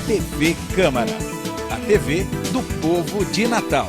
TV Câmara, a TV do povo de Natal.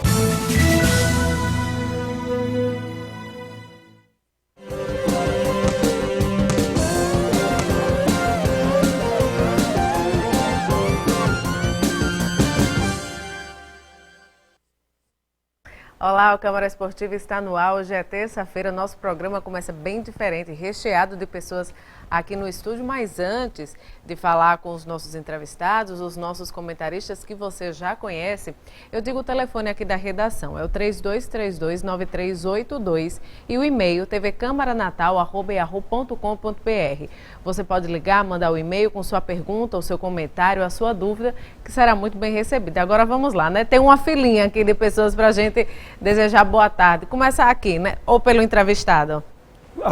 Olá, o Câmara Esportiva está no ar. Hoje é terça-feira, nosso programa começa bem diferente, recheado de pessoas aqui no estúdio, mas antes de falar com os nossos entrevistados, os nossos comentaristas que você já conhece, eu digo o telefone aqui da redação, é o 3232-9382 e o e-mail tvcamaranatal@yahoo.com.br. Você pode ligar, mandar o e-mail com sua pergunta, o seu comentário, a sua dúvida, que será muito bem recebida. Agora vamos lá, né? Tem uma filinha aqui de pessoas para a gente desejar boa tarde. Começa aqui, né? Ou pelo entrevistado?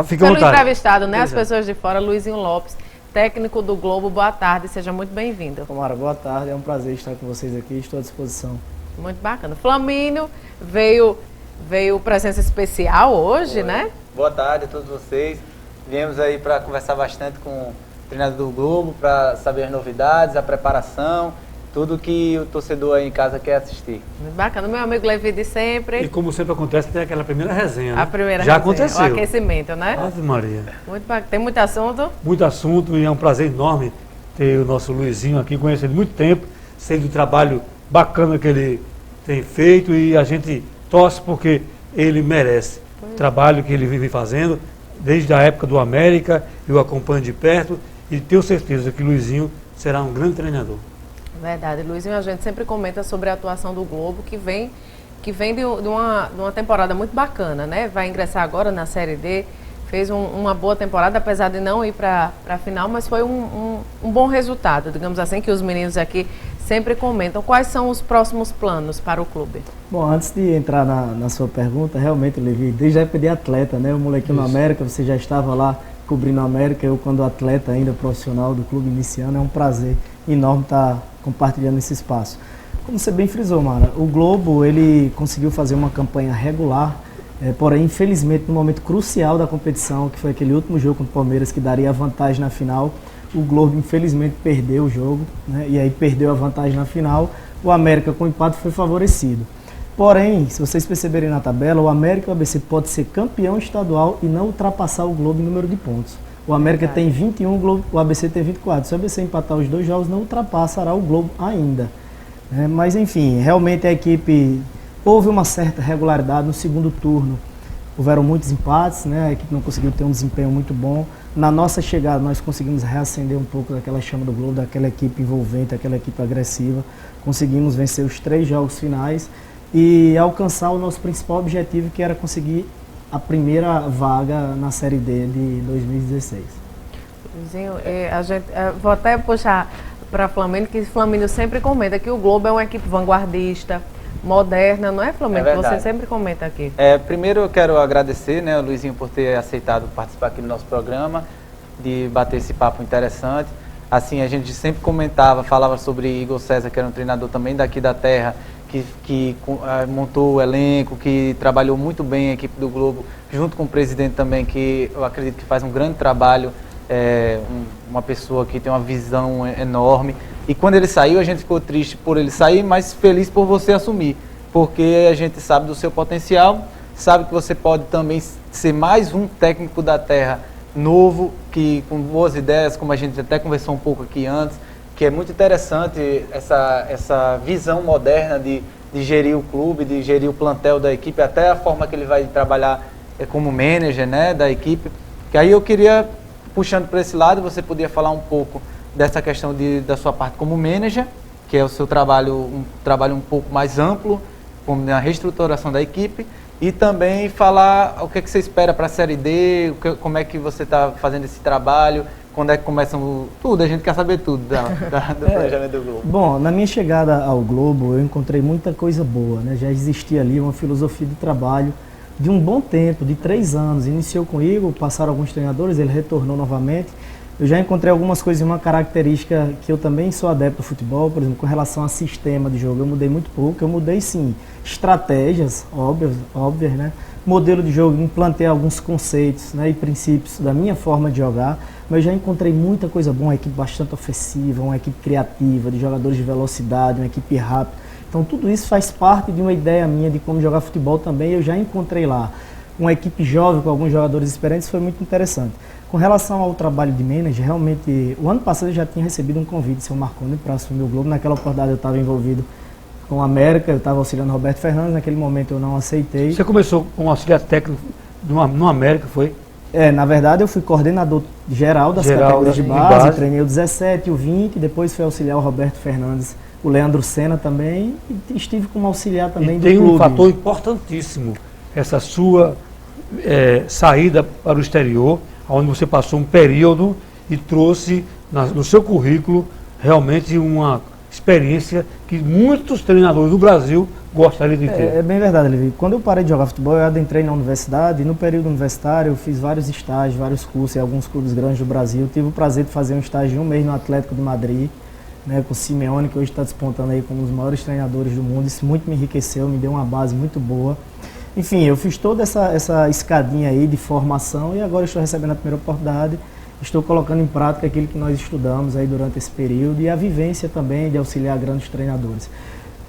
Fica Pelo entrevistado, né? Exato. As pessoas de fora, Luizinho Lopes, técnico do Globo, boa tarde, seja muito bem-vindo. Tomara, boa tarde, é um prazer estar com vocês aqui, estou à disposição. Muito bacana. Flamínio veio presença especial hoje, né? Boa tarde a todos vocês. Viemos aí para conversar bastante com o treinador do Globo, para saber as novidades, a preparação, tudo que o torcedor aí em casa quer assistir. Muito bacana. Meu amigo Levi de sempre. E como sempre acontece, tem aquela primeira resenha, né? A primeira Já resenha, aconteceu. o aquecimento, né? Ave Maria. Muito bacana. Tem muito assunto? Muito assunto e é um prazer enorme ter o nosso Luizinho aqui, conheço ele há muito tempo, sei do trabalho bacana que ele tem feito e a gente torce porque ele merece. O trabalho que ele vive fazendo, desde a época do América, eu acompanho de perto e tenho certeza que o Luizinho será um grande treinador. Verdade, Luizinho, a gente sempre comenta sobre a atuação do Globo, que vem de uma temporada muito bacana, né? Vai ingressar agora na Série D, fez uma boa temporada, apesar de não ir para a final, mas foi um bom resultado, digamos assim, que os meninos aqui sempre comentam. Quais são os próximos planos para o clube? Bom, antes de entrar na sua pergunta, realmente, Levi, desde a época de atleta, né? O molequinho no América, você já estava lá cobrindo a América, eu quando atleta ainda profissional do clube iniciando, é um prazer enorme estar compartilhando esse espaço. Como você bem frisou, Mara, o Globo ele conseguiu fazer uma campanha regular, porém, infelizmente, no momento crucial da competição, que foi aquele último jogo contra o Palmeiras, que daria a vantagem na final, o Globo, infelizmente, perdeu o jogo, né? E aí perdeu a vantagem na final, o América, com o empate, foi favorecido. Porém, se vocês perceberem na tabela, o América e o ABC pode ser campeão estadual e não ultrapassar o Globo em número de pontos. O América tem 21, o ABC tem 24. Se o ABC empatar os dois jogos, não ultrapassará o Globo ainda. Mas, enfim, realmente a equipe... Houve uma certa regularidade no segundo turno. Houveram muitos empates, né? A equipe não conseguiu ter um desempenho muito bom. Na nossa chegada, nós conseguimos reacender um pouco daquela chama do Globo, daquela equipe envolvente, daquela equipe agressiva. Conseguimos vencer os 3 jogos finais e alcançar o nosso principal objetivo, que era conseguir a primeira vaga na Série D de 2016. Luizinho, vou até puxar para Flamínio, que Flamínio sempre comenta que o Globo é uma equipe vanguardista, moderna, não é, Flamínio? É Você sempre comenta aqui. Primeiro eu quero agradecer, né, o Luizinho, por ter aceitado participar aqui do nosso programa, de bater esse papo interessante. Assim, a gente sempre falava sobre Igor César, que era um treinador também daqui da terra, que montou o elenco, que trabalhou muito bem a equipe do Globo, junto com o presidente também, que eu acredito que faz um grande trabalho, uma pessoa que tem uma visão enorme. E quando ele saiu, a gente ficou triste por ele sair, mas feliz por você assumir, porque a gente sabe do seu potencial, sabe que você pode também ser mais um técnico da terra novo, que com boas ideias, como a gente até conversou um pouco aqui antes, que é muito interessante essa visão moderna de gerir o clube, de gerir o plantel da equipe, até a forma que ele vai trabalhar como manager, né, da equipe. Que aí eu queria, puxando para esse lado, você podia falar um pouco dessa questão da sua parte como manager, que é o seu trabalho, um trabalho um pouco mais amplo, como na reestruturação da equipe, e também falar o que você espera para a Série D, como é que você está fazendo esse trabalho, quando é que começam tudo, a gente quer saber tudo do planejamento do Globo. Bom, na minha chegada ao Globo, eu encontrei muita coisa boa, né? Já existia ali uma filosofia de trabalho de um bom tempo, de 3 anos. Iniciou com o Igor, passaram alguns treinadores, ele retornou novamente. Eu já encontrei algumas coisas e uma característica que eu também sou adepto do futebol, por exemplo, com relação a sistema de jogo. Eu mudei muito pouco, eu mudei sim estratégias óbvias, né? modelo de jogo, implantei alguns conceitos, né, e princípios da minha forma de jogar, mas já encontrei muita coisa boa, uma equipe bastante ofensiva, uma equipe criativa, de jogadores de velocidade, uma equipe rápida. Então tudo isso faz parte de uma ideia minha de como jogar futebol também, eu já encontrei lá. Uma equipe jovem com alguns jogadores experientes foi muito interessante. Com relação ao trabalho de manager, realmente, o ano passado eu já tinha recebido um convite de seu Marconi para assumir o Globo. Naquela oportunidade eu estava envolvido com a América, eu estava auxiliando o Roberto Fernandes, naquele momento eu não aceitei. Você começou como auxiliar técnico no América, foi? Na verdade eu fui coordenador geral das categorias de base, treinei o 17 e o 20, depois fui auxiliar o Roberto Fernandes, o Leandro Senna também, e estive como auxiliar também do clube. Tem um fator importantíssimo, essa sua saída para o exterior, onde você passou um período e trouxe no seu currículo realmente uma experiência que muitos treinadores do Brasil gostariam de ter. É bem verdade, Levi. Quando eu parei de jogar futebol, eu adentrei na universidade e no período universitário eu fiz vários estágios, vários cursos em alguns clubes grandes do Brasil. Eu tive o prazer de fazer um estágio de um mês no Atlético de Madrid, né, com o Simeone, que hoje está despontando aí como um dos maiores treinadores do mundo. Isso muito me enriqueceu, me deu uma base muito boa. Enfim, eu fiz toda essa escadinha aí de formação e agora estou recebendo a primeira oportunidade. Estou colocando em prática aquilo que nós estudamos aí durante esse período e a vivência também de auxiliar grandes treinadores.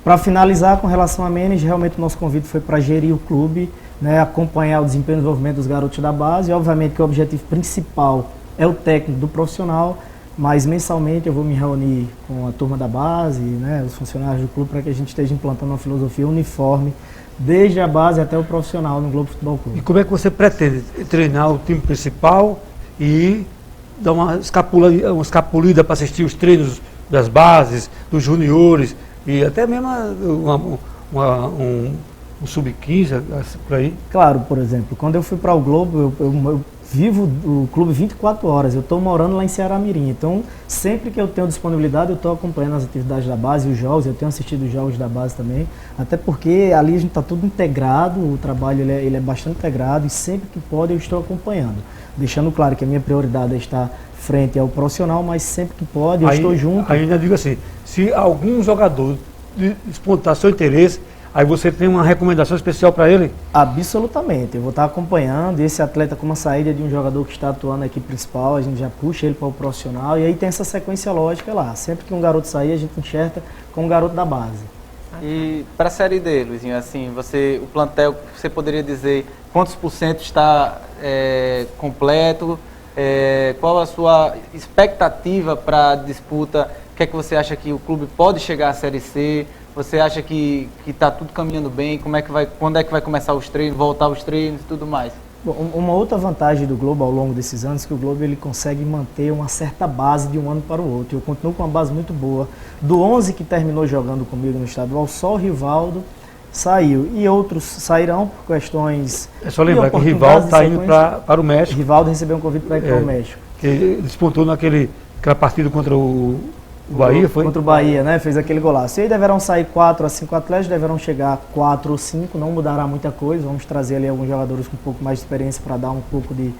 Para finalizar, com relação a manager, realmente o nosso convite foi para gerir o clube, né, acompanhar o desempenho e desenvolvimento dos garotos da base. E, obviamente que o objetivo principal é o técnico do profissional, mas mensalmente eu vou me reunir com a turma da base, né, os funcionários do clube, para que a gente esteja implantando uma filosofia uniforme, desde a base até o profissional no Globo Futebol Clube. E como é que você pretende treinar o time principal e dar uma escapulida para assistir os treinos das bases, dos juniores e até mesmo um sub-15 por aí? Claro, por exemplo, quando eu fui para o Globo, eu vivo o clube 24 horas, eu estou morando lá em Ceará-Mirim, então sempre que eu tenho disponibilidade eu estou acompanhando as atividades da base, os jogos, eu tenho assistido os jogos da base também, até porque ali a gente está tudo integrado, o trabalho ele é bastante integrado e sempre que pode eu estou acompanhando, deixando claro que a minha prioridade é estar frente ao profissional, mas sempre que pode eu estou junto. Ainda digo assim, se algum jogador despontar seu interesse, aí você tem uma recomendação especial para ele? Absolutamente, eu vou estar acompanhando esse atleta com uma saída de um jogador que está atuando na equipe principal, a gente já puxa ele para o profissional e aí tem essa sequência lógica lá. Sempre que um garoto sair, a gente enxerta com um garoto da base. E para a Série D, Luizinho, assim, o plantel, você poderia dizer quantos por cento está completo? Qual a sua expectativa para a disputa? O que é que você acha que o clube pode chegar à Série C? Você acha que está tudo caminhando bem? Quando é que vai começar os treinos, voltar os treinos e tudo mais? Bom, uma outra vantagem do Globo ao longo desses anos é que o Globo ele consegue manter uma certa base de um ano para o outro. Eu continuo com uma base muito boa. Do 11 que terminou jogando comigo no estadual, só o Rivaldo saiu. E outros sairão por questões... É só lembrar que o Rivaldo está indo para o México. Rivaldo recebeu um convite para ir para o México. Que ele despontou naquela partida contra o Bahia, foi? Contra o Bahia, né? Fez aquele golaço. E aí deverão sair 4 a 5 atletas, deverão chegar 4 ou 5, não mudará muita coisa. Vamos trazer ali alguns jogadores com um pouco mais de experiência para dar um pouco de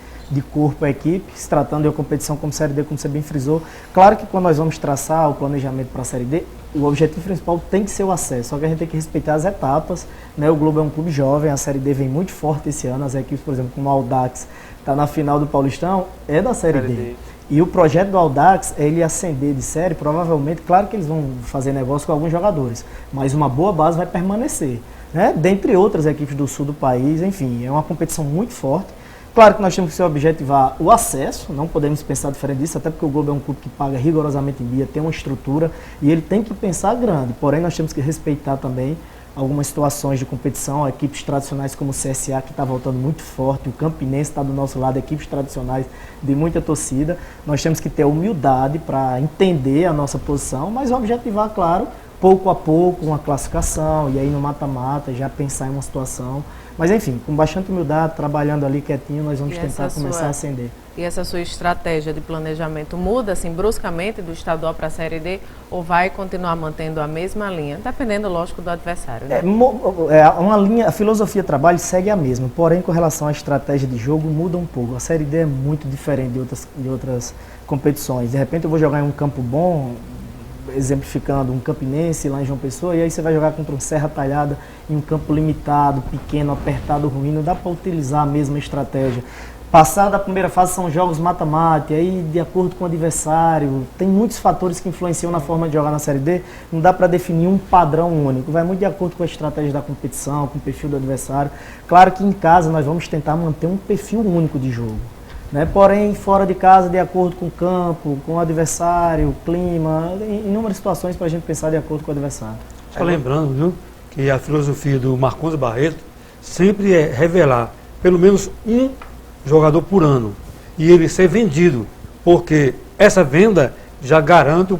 corpo à equipe, se tratando de uma competição como Série D, como você bem frisou. Claro que quando nós vamos traçar o planejamento para a Série D, o objetivo principal tem que ser o acesso, só que a gente tem que respeitar as etapas, né? O Globo é um clube jovem, a Série D vem muito forte esse ano, as equipes, por exemplo, como o Audax, está na final do Paulistão, é da Série D. E o projeto do Audax é ele ascender de série, provavelmente, claro que eles vão fazer negócio com alguns jogadores, mas uma boa base vai permanecer, né? Dentre outras equipes do sul do país, enfim, é uma competição muito forte. Claro que nós temos que se objetivar o acesso, não podemos pensar diferente disso, até porque o Globo é um clube que paga rigorosamente em dia, tem uma estrutura e ele tem que pensar grande, porém nós temos que respeitar também algumas situações de competição, equipes tradicionais como o CSA, que está voltando muito forte, o Campinense está do nosso lado, equipes tradicionais de muita torcida. Nós temos que ter humildade para entender a nossa posição, mas objetivar, claro, pouco a pouco, uma classificação, e aí no mata-mata já pensar em uma situação. Mas enfim, com bastante humildade, trabalhando ali quietinho, nós vamos tentar começar a ascender. E essa sua estratégia de planejamento muda assim bruscamente do estadual para a Série D ou vai continuar mantendo a mesma linha, dependendo, lógico, do adversário, né? Uma linha, a filosofia de trabalho segue a mesma, porém com relação à estratégia de jogo muda um pouco. A Série D é muito diferente de outras competições. De repente eu vou jogar em um campo bom, exemplificando um Campinense lá em João Pessoa, e aí você vai jogar contra um Serra Talhada em um campo limitado, pequeno, apertado, ruim, não dá para utilizar a mesma estratégia. Passada a primeira fase são jogos mata-mata, e aí de acordo com o adversário, tem muitos fatores que influenciam na forma de jogar na Série D, não dá para definir um padrão único, vai muito de acordo com a estratégia da competição, com o perfil do adversário. Claro que em casa nós vamos tentar manter um perfil único de jogo, né? Porém, fora de casa, de acordo com o campo, com o adversário, o clima, inúmeras situações para a gente pensar de acordo com o adversário. Só lembrando, viu, que a filosofia do Marcondes Barreto sempre é revelar pelo menos um jogador por ano e ele ser vendido, porque essa venda já garante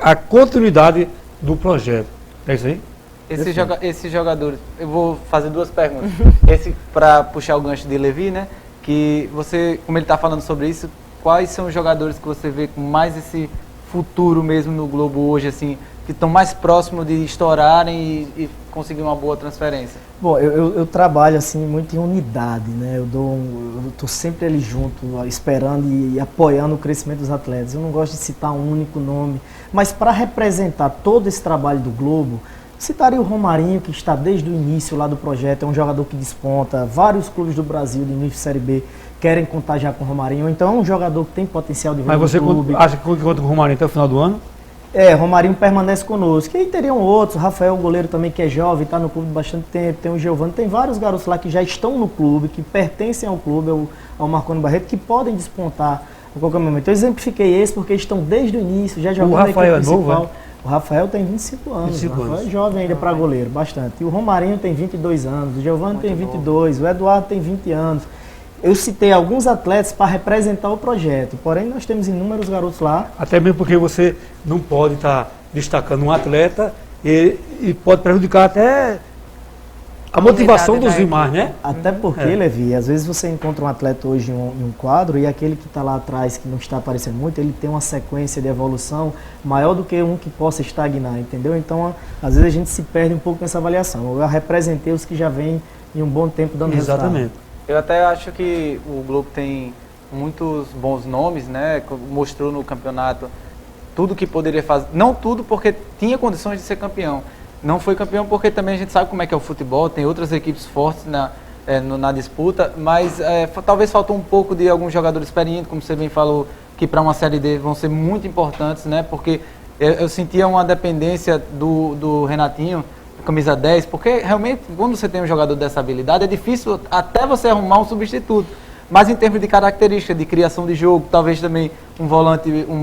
a continuidade do projeto. É isso aí? Esses jogadores, eu vou fazer duas perguntas. Esse para puxar o gancho de Levi, né? Que você, como ele está falando sobre isso, quais são os jogadores que você vê com mais esse futuro mesmo no Globo hoje, assim, que estão mais próximos de estourarem e conseguir uma boa transferência? Bom, eu trabalho assim muito em unidade, né? Eu tô sempre ali junto, esperando e apoiando o crescimento dos atletas. Eu não gosto de citar um único nome, mas para representar todo esse trabalho do Globo, citaria o Romarinho, que está desde o início lá do projeto, é um jogador que desponta. Vários clubes do Brasil, de nível Série B, querem contar já com o Romarinho. Então é um jogador que tem potencial de vir no clube. Mas você acha que conta com o Romarinho até o final do ano? Romarinho permanece conosco. E aí teriam outros, o Rafael, o goleiro também, que é jovem, está no clube há bastante tempo, tem o Giovani, tem vários garotos lá que já estão no clube, que pertencem ao clube, ao Marcondes Barreto, que podem despontar a qualquer momento. Eu exemplifiquei esse porque eles estão desde o início, já jogando na equipe principal. Novo, o Rafael tem 25 anos, 25 o Rafael é jovem ainda para goleiro, bastante. E o Romarinho tem 22 anos, o Giovani tem 22, o Eduardo tem 20 anos. Eu citei alguns atletas para representar o projeto, porém nós temos inúmeros garotos lá. Até mesmo porque você não pode estar destacando um atleta e pode prejudicar até a motivação dos demais, né? Até porque, Levi, às vezes você encontra um atleta hoje em um quadro e aquele que está lá atrás, que não está aparecendo muito, ele tem uma sequência de evolução maior do que um que possa estagnar, entendeu? Então, às vezes a gente se perde um pouco nessa avaliação. Eu representei os que já vêm em um bom tempo dando resultado. Exatamente. Eu até acho que o Globo tem muitos bons nomes, né? Mostrou no campeonato tudo que poderia fazer. Não tudo, porque tinha condições de ser campeão. Não foi campeão porque também a gente sabe como é que é o futebol, tem outras equipes fortes na disputa, mas talvez faltou um pouco de alguns jogadores experientes, como você bem falou, que para uma Série D vão ser muito importantes, né? Porque eu sentia uma dependência do Renatinho, camisa 10, porque realmente quando você tem um jogador dessa habilidade é difícil até você arrumar um substituto, mas em termos de característica, de criação de jogo, talvez também um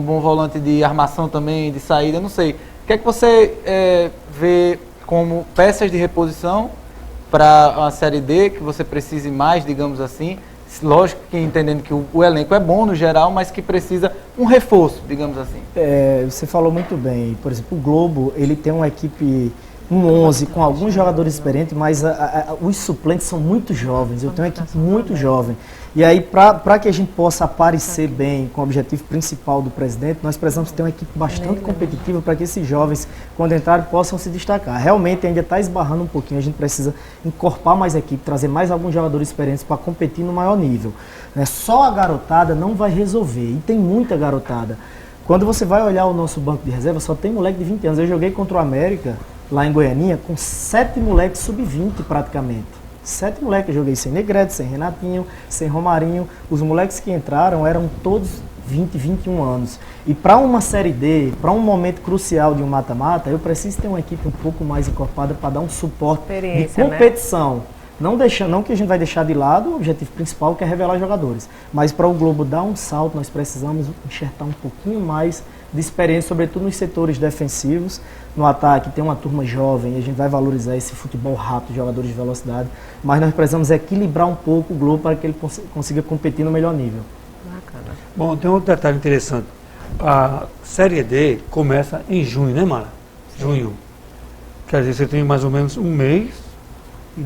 bom volante de armação também, de saída, não sei. O que é que você vê como peças de reposição para a Série D, que você precise mais, digamos assim, lógico que entendendo que o elenco é bom no geral, mas que precisa um reforço, digamos assim. Você falou muito bem, por exemplo, o Globo, ele tem uma equipe... um 11 com alguns jogadores experientes, mas os suplentes são muito jovens. Eu tenho uma equipe muito jovem. E aí, para que a gente possa aparecer bem com o objetivo principal do presidente, nós precisamos ter uma equipe bastante competitiva para que esses jovens, quando entrarem, possam se destacar. Realmente ainda está esbarrando um pouquinho, a gente precisa encorpar mais a equipe, trazer mais alguns jogadores experientes para competir no maior nível. Só a garotada não vai resolver, e tem muita garotada. Quando você vai olhar o nosso banco de reserva, só tem moleque de 20 anos. Eu joguei contra o América, lá em Goianinha, com 7 moleques sub-20 praticamente. 7 moleques, eu joguei sem Negrete, sem Renatinho, sem Romarinho. Os moleques que entraram eram todos 20, 21 anos. E para uma Série D, para um momento crucial de um mata-mata, eu preciso ter uma equipe um pouco mais encorpada para dar um suporte de competição. Né? Não que a gente vai deixar de lado o objetivo principal, que é revelar jogadores. Mas para o Globo dar um salto, nós precisamos enxertar um pouquinho mais de experiência, sobretudo nos setores defensivos. No ataque tem uma turma jovem, a gente vai valorizar esse futebol rápido, jogadores de velocidade, mas nós precisamos equilibrar um pouco o Globo para que ele consiga competir no melhor nível. Bacana. Bom, tem outro detalhe interessante. A Série D começa em junho, né, Mara? Junho. Quer dizer, você tem mais ou menos um mês,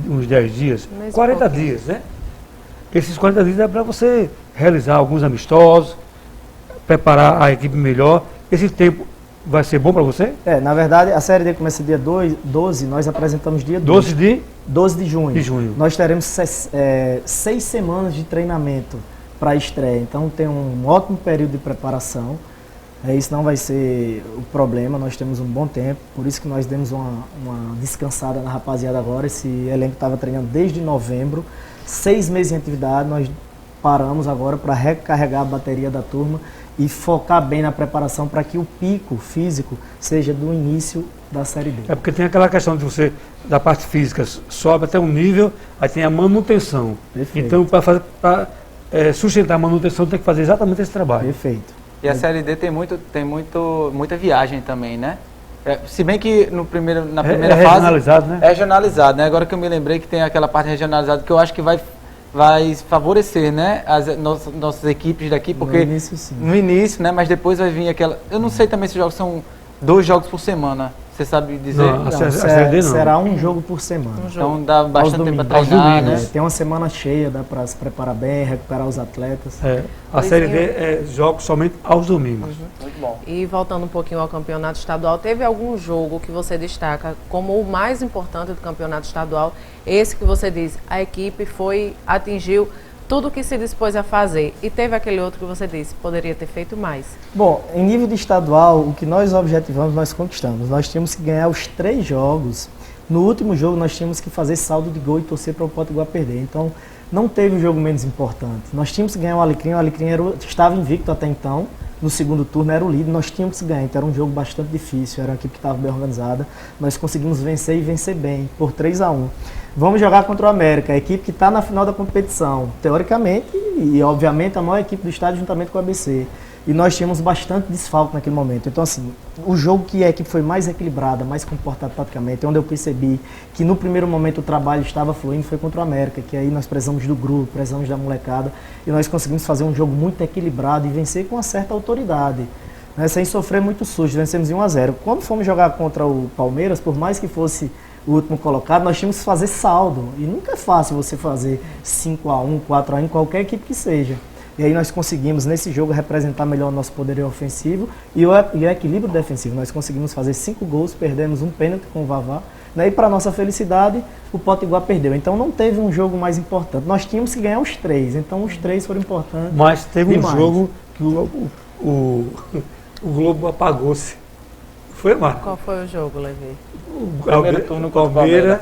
uns 10 dias, 40 dias, né? Esses 40 dias é para você realizar alguns amistosos, preparar a equipe melhor. Esse tempo vai ser bom para você? Na verdade, a Série D começa dia 12, nós apresentamos dia 12 de junho. Nós teremos 6 semanas de treinamento para a estreia, então tem um ótimo período de preparação. Isso não vai ser o problema, nós temos um bom tempo, por isso que nós demos uma descansada na rapaziada agora. Esse elenco estava treinando desde novembro, 6 meses em atividade, nós paramos agora para recarregar a bateria da turma e focar bem na preparação para que o pico físico seja do início da Série D. É porque tem aquela questão de você, da parte física, sobe até um nível, aí tem a manutenção. Perfeito. Então, para sustentar a manutenção, tem que fazer exatamente esse trabalho. Perfeito. E a Série D tem muita viagem também, né? Se bem que na primeira fase... regionalizado, né? É regionalizado, né? Agora que eu me lembrei que tem aquela parte regionalizada que eu acho que vai favorecer, né? As nossas equipes daqui, porque... No início, sim. No início, né? Mas depois vai vir aquela... Eu não sei também se os jogos são 2 jogos por semana. Você sabe dizer? Não, a Série D não. Será um jogo por semana. Então dá bastante tempo para Aos treinar, domingos, né? Tem uma semana cheia, dá para se preparar bem, recuperar os atletas. A Série D é jogos somente aos domingos. Muito bom. E voltando um pouquinho ao campeonato estadual, teve algum jogo que você destaca como o mais importante do campeonato estadual? Esse que você diz, a equipe atingiu tudo o que se dispôs a fazer. E teve aquele outro que você disse, poderia ter feito mais. Bom, em nível de estadual, o que nós objetivamos, nós conquistamos. Nós tínhamos que ganhar os 3 jogos. No último jogo, nós tínhamos que fazer saldo de gol e torcer para o Potiguar perder. Então, não teve um jogo menos importante. Nós tínhamos que ganhar o Alecrim estava invicto até então. No segundo turno era o líder, nós tínhamos que ganhar. Então, era um jogo bastante difícil, era uma equipe que estava bem organizada. Nós conseguimos vencer e vencer bem, por 3-1. Vamos jogar contra o América, a equipe que está na final da competição, teoricamente e obviamente a maior equipe do estado juntamente com o ABC. E nós tínhamos bastante desfalque naquele momento. Então assim, o jogo que a equipe foi mais equilibrada, mais comportada taticamente, onde eu percebi que no primeiro momento o trabalho estava fluindo, foi contra o América, que aí nós precisamos do grupo, precisamos da molecada, e nós conseguimos fazer um jogo muito equilibrado e vencer com uma certa autoridade, né, sem sofrer muito susto. Vencemos em 1-0. Quando fomos jogar contra o Palmeiras, por mais que fosse o último colocado, nós tínhamos que fazer saldo. E nunca é fácil você fazer 5-1, 4-1 em qualquer equipe que seja. E aí nós conseguimos, nesse jogo, representar melhor o nosso poderio ofensivo e o equilíbrio defensivo. Nós conseguimos fazer 5 gols, perdemos um pênalti com o Vavá. Né? E para nossa felicidade, o Potiguar perdeu. Então não teve um jogo mais importante. Nós tínhamos que ganhar os 3. Então os 3 foram importantes. Mas teve demais. Um jogo que o Globo apagou-se. Foi, Marco? Qual foi o jogo, Levi? O Primeiro turno contra o Palmeiras.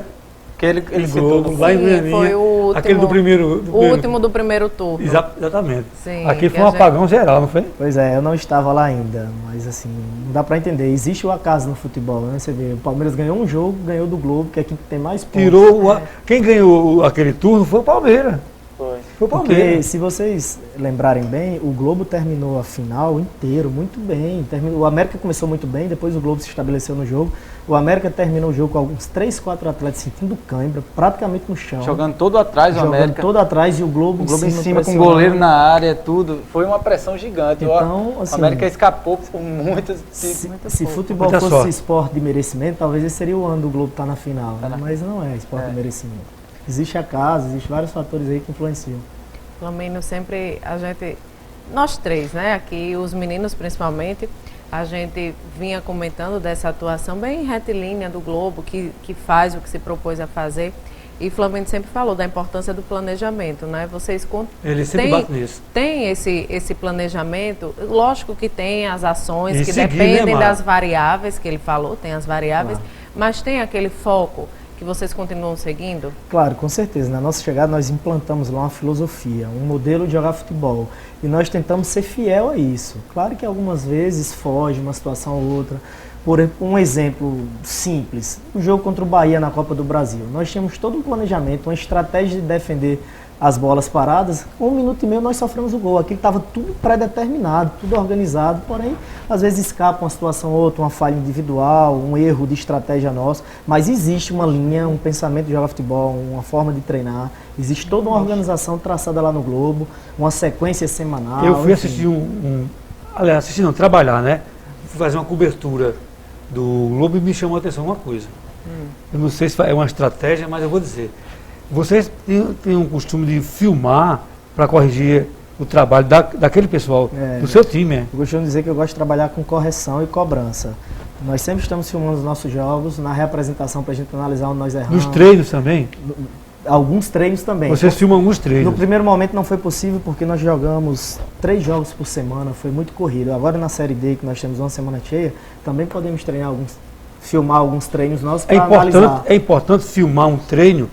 Que ele Globo, citou lá em Sim, Goianinha, foi o último, aquele do primeiro. O último do primeiro turno. Exatamente. Sim, Aqui que foi a um gente- apagão geral, não foi? Pois é, eu não estava lá ainda, mas assim, não dá para entender. Existe o acaso no futebol, né? Você vê, o Palmeiras ganhou um jogo, ganhou do Globo, que é a equipe que tem mais pontos. Tirou quem ganhou aquele turno foi o Palmeiras. Foi. Foi o Porque, Palmeiras. se vocês lembrarem bem, o Globo terminou a final inteiro muito bem. O América começou muito bem, depois o Globo se estabeleceu no jogo. O América terminou o jogo com alguns 3, 4 atletas sentindo cãibra, praticamente no chão. Jogando todo atrás o Jogando América. todo atrás e o Globo, O Globo em cima com o pressionando. goleiro na área, tudo. Foi uma pressão gigante. Então, O assim, América escapou por muitos. Se futebol Muita fosse sorte. esporte de merecimento, talvez esse seria o ano do Globo estar na final. Tá né? na- Mas não é esporte de merecimento. Existe acaso, existe vários fatores aí que influenciam. Flamínio sempre, nós 3, né, aqui, os meninos principalmente, a gente vinha comentando dessa atuação bem retilínea do Globo, que faz o que se propôs a fazer, e Flamínio sempre falou da importância do planejamento, né, vocês Ele sempre bate nisso. tem esse planejamento, lógico que tem as ações E que seguir, dependem né, Mara? das variáveis, que ele falou, tem as variáveis, Claro. mas tem aquele foco que vocês continuam seguindo? Claro, com certeza. Na nossa chegada nós implantamos lá uma filosofia, um modelo de jogar futebol. E nós tentamos ser fiel a isso. Claro que algumas vezes foge uma situação ou outra. Por um exemplo simples, o jogo contra o Bahia na Copa do Brasil. Nós tínhamos todo um planejamento, uma estratégia de defender as bolas paradas. 1 minuto e meio nós sofremos o gol. Aquilo estava tudo pré-determinado, tudo organizado, porém, às vezes escapa uma situação ou outra, uma falha individual, um erro de estratégia nosso, mas existe uma linha, um pensamento de jogar futebol, uma forma de treinar, existe toda uma organização traçada lá no Globo, uma sequência semanal. Eu fui enfim. assistir aliás, assistir não, trabalhar, né? Fui fazer uma cobertura do Globo e me chamou a atenção uma coisa. Eu não sei se é uma estratégia, mas eu vou dizer. Vocês têm um costume de filmar para corrigir o trabalho daquele pessoal, do seu time, é? Eu costumo dizer que eu gosto de trabalhar com correção e cobrança. Nós sempre estamos filmando os nossos jogos, na reapresentação para a gente analisar onde nós erramos. Nos treinos também? alguns treinos também. Vocês filmam alguns treinos. No primeiro momento não foi possível porque nós jogamos 3 jogos por semana, foi muito corrido. Agora na Série D, que nós temos uma semana cheia, também podemos filmar alguns treinos nossos para analisar. É importante filmar um treino.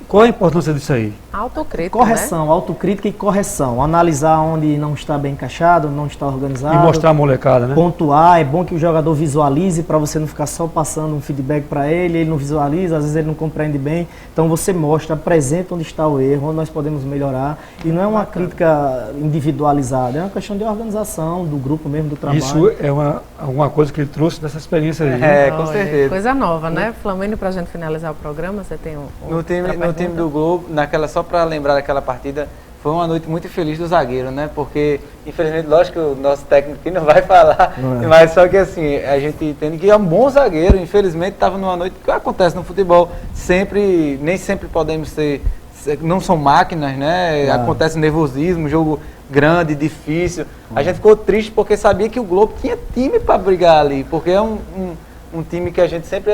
Qual é a importância disso aí? Autocrítica, Correção, né? autocrítica e correção. Analisar onde não está bem encaixado, onde não está organizado. E mostrar a molecada, né? Pontuar, é bom que o jogador visualize para você não ficar só passando um feedback para ele não visualiza, às vezes ele não compreende bem. Então você mostra, apresenta onde está o erro, onde nós podemos melhorar. E não é uma crítica individualizada, é uma questão de organização, do grupo mesmo, do trabalho. Isso é alguma coisa que ele trouxe dessa experiência aí. É, com Olha, certeza. Coisa nova, né? Flamínio, pra gente finalizar o programa, você tem No time do Globo, só para lembrar daquela partida, foi uma noite muito feliz do zagueiro, né? Porque, infelizmente, lógico que o nosso técnico aqui não vai falar, mas só que assim, a gente entende que é um bom zagueiro, infelizmente estava numa noite que acontece no futebol, nem sempre podemos ser, não são máquinas, né? Acontece nervosismo, jogo grande, difícil. A gente ficou triste porque sabia que o Globo tinha time para brigar ali, porque é um time que a gente sempre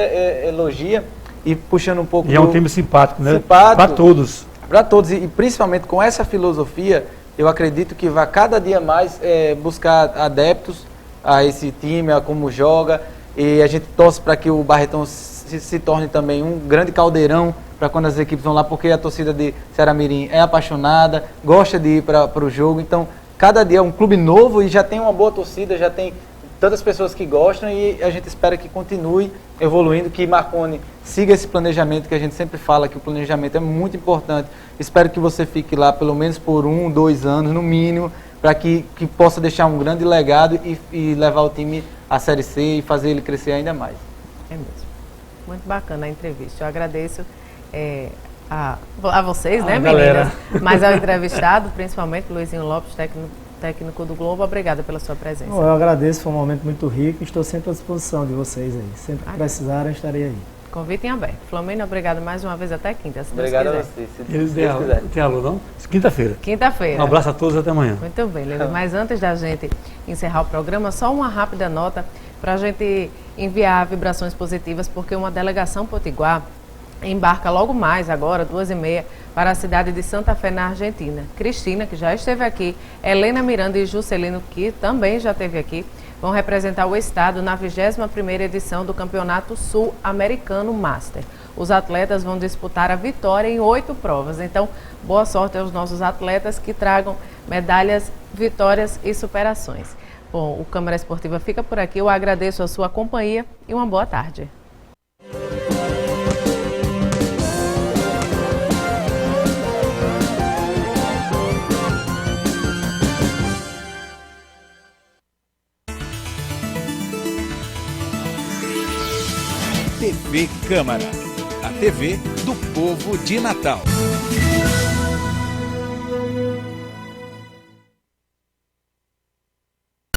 elogia. E puxando um pouco. E é um time simpático, né? Simpático. Para todos. Para todos. E principalmente com essa filosofia, eu acredito que vai cada dia mais buscar adeptos a esse time, a como joga. E a gente torce para que o Barretão se torne também um grande caldeirão para quando as equipes vão lá, porque a torcida de Ceará-Mirim é apaixonada, gosta de ir para o jogo. Então, cada dia é um clube novo e já tem uma boa torcida, já tem tantas pessoas que gostam e a gente espera que continue evoluindo, que Marconi siga esse planejamento que a gente sempre fala, que o planejamento é muito importante. Espero que você fique lá pelo menos por 1, 2 anos, no mínimo, para que possa deixar um grande legado e levar o time à Série C e fazer ele crescer ainda mais. É mesmo. Muito bacana a entrevista. Eu agradeço a vocês, né, meninas? Mas ao entrevistado, principalmente Luizinho Lopes, técnico do Globo, obrigada pela sua presença. Eu agradeço, foi um momento muito rico e estou sempre à disposição de vocês aí. Sempre que precisarem, estarei aí. Convite em aberto. Flamínio, obrigada mais uma vez, até quinta, se Deus Obrigado a quiser. você, se Eles Deus quiser. tem alô, não? Quinta-feira. Quinta-feira. Um abraço a todos, até amanhã. Muito bem, Levi. Mas antes da gente encerrar o programa, só uma rápida nota para a gente enviar vibrações positivas, porque uma delegação potiguar embarca logo mais, agora, 2h30, para a cidade de Santa Fé, na Argentina. Cristina, que já esteve aqui, Helena Miranda e Juscelino, que também já esteve aqui, vão representar o estado na 21ª edição do Campeonato Sul-Americano Master. Os atletas vão disputar a vitória em 8 provas. Então, boa sorte aos nossos atletas que tragam medalhas, vitórias e superações. Bom, o Câmara Esportiva fica por aqui. Eu agradeço a sua companhia e uma boa tarde. TV Câmara, a TV do povo de Natal.